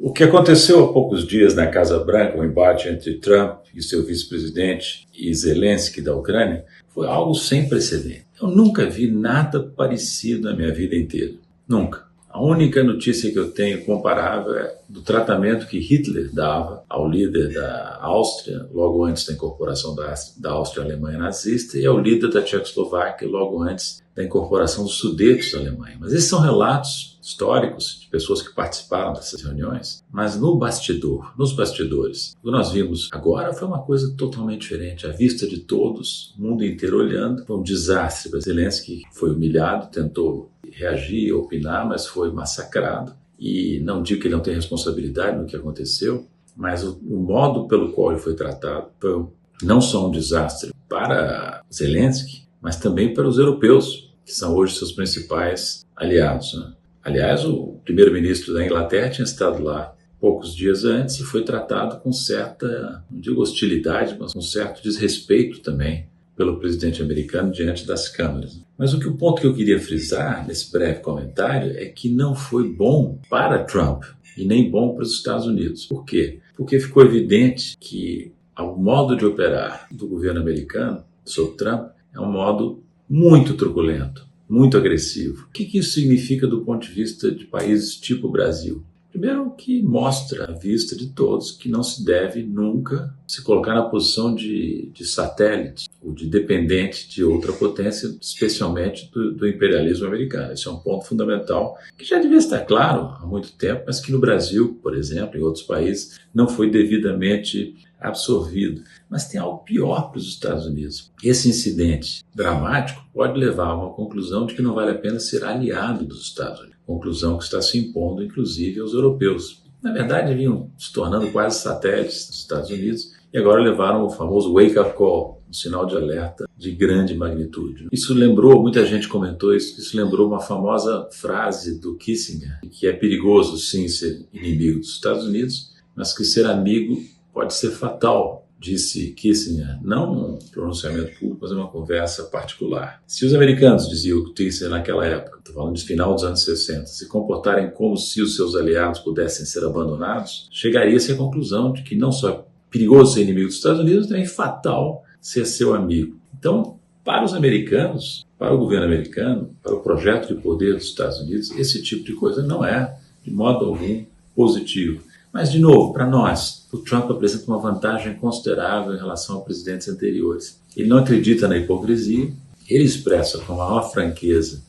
O que aconteceu há poucos dias na Casa Branca, o embate entre Trump e seu vice-presidente e Zelensky da Ucrânia, foi algo sem precedente. Eu nunca vi nada parecido na minha vida inteira. Nunca. A única notícia que eu tenho comparável é do tratamento que Hitler dava ao líder da Áustria, logo antes da incorporação da Áustria à Alemanha nazista, e ao líder da Tchecoslováquia, logo antes da incorporação dos Sudetos à Alemanha. Mas esses são relatos históricos de pessoas que participaram dessas reuniões. Mas nos bastidores, o que nós vimos agora foi uma coisa totalmente diferente. À vista de todos, o mundo inteiro olhando, foi um desastre. Zelensky foi humilhado, tentou reagir, opinar, mas foi massacrado. E não digo que ele não tem responsabilidade no que aconteceu, mas o modo pelo qual ele foi tratado foi não só um desastre para Zelensky, mas também para os europeus, que são hoje seus principais aliados, né? Aliás, o primeiro-ministro da Inglaterra tinha estado lá poucos dias antes e foi tratado com certa, não digo hostilidade, mas com certo desrespeito também pelo presidente americano diante das câmeras. Mas o ponto que eu queria frisar nesse breve comentário é que não foi bom para Trump e nem bom para os Estados Unidos. Por quê? Porque ficou evidente que o modo de operar do governo americano sob Trump é um modo muito truculento, muito agressivo. O que isso significa do ponto de vista de países tipo Brasil? Primeiro, que mostra à vista de todos que não se deve nunca se colocar na posição de satélite ou de dependente de outra potência, especialmente do imperialismo americano. Esse é um ponto fundamental que já devia estar claro há muito tempo, mas que no Brasil, por exemplo, em outros países, não foi devidamente absorvido. Mas tem algo pior para os Estados Unidos. Esse incidente dramático pode levar a uma conclusão de que não vale a pena ser aliado dos Estados Unidos. Conclusão que está se impondo, inclusive, aos europeus. Na verdade, vinham se tornando quase satélites dos Estados Unidos e agora levaram o famoso wake-up call, um sinal de alerta de grande magnitude. Isso lembrou, muita gente comentou isso lembrou uma famosa frase do Kissinger, que é perigoso, sim, ser inimigo dos Estados Unidos, mas que ser amigo pode ser fatal, disse Kissinger, não um pronunciamento público, mas uma conversa particular. Se os americanos, dizia o Kissinger naquela época, estou falando de final dos anos 60, se comportarem como se os seus aliados pudessem ser abandonados, chegaria-se à conclusão de que não só é perigoso ser inimigo dos Estados Unidos, também é fatal ser seu amigo. Então, para os americanos, para o governo americano, para o projeto de poder dos Estados Unidos, esse tipo de coisa não é, de modo algum, positivo. Mas, de novo, para nós, o Trump apresenta uma vantagem considerável em relação a presidentes anteriores. Ele não acredita na hipocrisia, ele expressa com a maior franqueza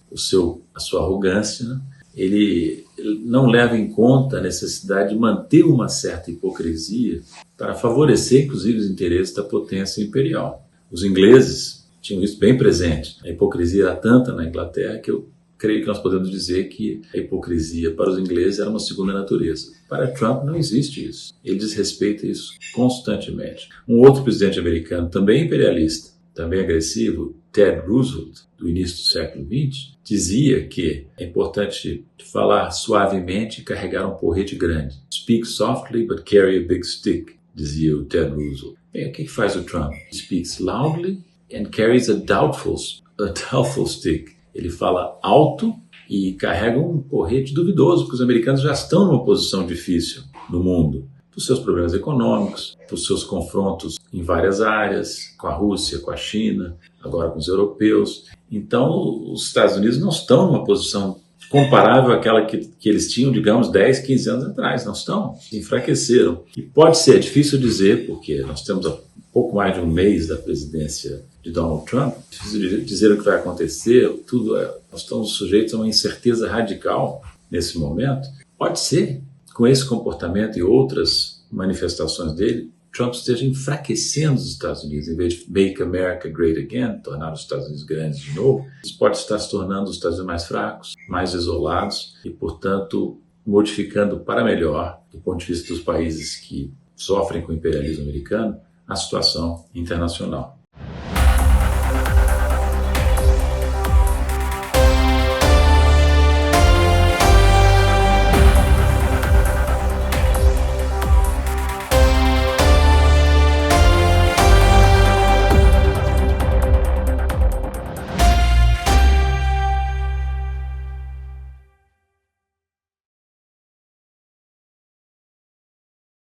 a sua arrogância, né? Ele não leva em conta a necessidade de manter uma certa hipocrisia para favorecer, inclusive, os interesses da potência imperial. Os ingleses tinham isso bem presente. A hipocrisia era tanta na Inglaterra que eu creio que nós podemos dizer que a hipocrisia para os ingleses era uma segunda natureza. Para Trump não existe isso. Ele desrespeita isso constantemente. Um outro presidente americano, também imperialista, também agressivo, Ted Roosevelt, do início do século XX, dizia que é importante falar suavemente e carregar um porrete grande. Speak softly but carry a big stick, dizia o Ted Roosevelt. Bem, o que faz o Trump? He speaks loudly and carries a doubtful stick. Ele fala alto e carrega um porrete duvidoso, porque os americanos já estão numa posição difícil no mundo, por seus problemas econômicos, por seus confrontos em várias áreas, com a Rússia, com a China, agora com os europeus. Então, os Estados Unidos não estão numa posição comparável àquela que eles tinham, digamos, 10, 15 anos atrás. Não estão, se enfraqueceram. E pode ser, é difícil dizer, porque nós temos pouco mais de um mês da presidência de Donald Trump, é difícil dizer o que vai acontecer, nós estamos sujeitos a uma incerteza radical nesse momento. Pode ser, com esse comportamento e outras manifestações dele, Trump esteja enfraquecendo os Estados Unidos, em vez de Make America Great Again, tornar os Estados Unidos grandes de novo, isso pode estar se tornando os Estados Unidos mais fracos, mais isolados e, portanto, modificando para melhor, do ponto de vista dos países que sofrem com o imperialismo americano, a situação internacional.